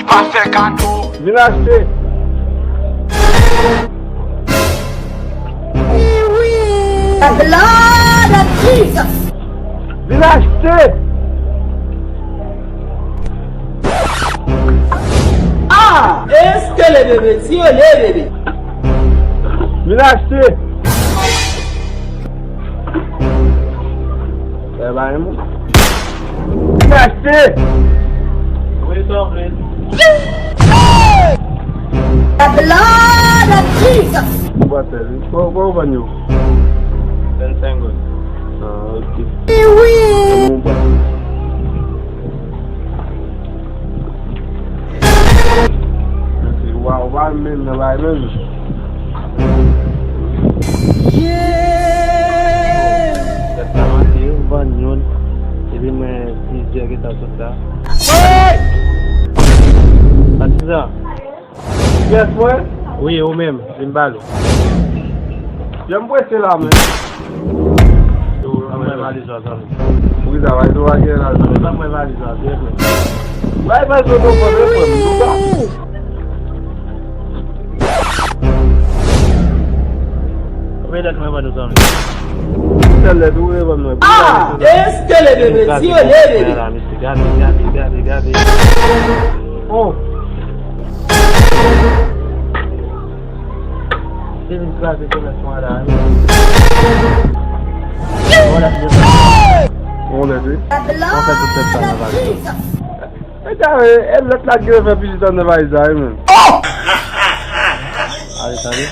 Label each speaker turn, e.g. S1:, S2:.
S1: pa fe kado.
S2: Vin acheter.
S3: The blood of Jesus.
S2: Vin acheter.
S4: Ah! Est-ce que le bébé, si on est bébé?
S2: Vin acheter. Eh ben, moi. Vin acheter.
S4: Oui, toi, frère.
S3: The blood of Jesus.
S2: Qual o vanil?
S4: 25 gold.
S2: Ah, ok.
S3: Oui.
S2: Bon, bah. Wow, vai mesmo, vai mesmo.
S5: Banyon, jadi मैं DJ kita sudah. Atiza.
S2: Yes, moi?
S5: Oui, au même, Zimbalo.
S2: J'aime pas c'est là, mais.
S5: Amai valiza sana.
S2: Porque já vai doar aqui na.
S5: Amai valiza, deve.
S2: Vai, eu tô fazendo pra mim, não dá.
S5: Como é que vai valiza sana?
S2: Tell do it, but
S4: Ah! Est-ce que le bébé, si on est bébé?
S5: Gadi.
S2: Oh,
S5: Steven Clark itu nak suara.
S2: on l'a dit.
S3: The blood of Jesus.
S2: Mais elle laisse la gueule faire visiter dans le Alzheimer.
S5: Ada tadi.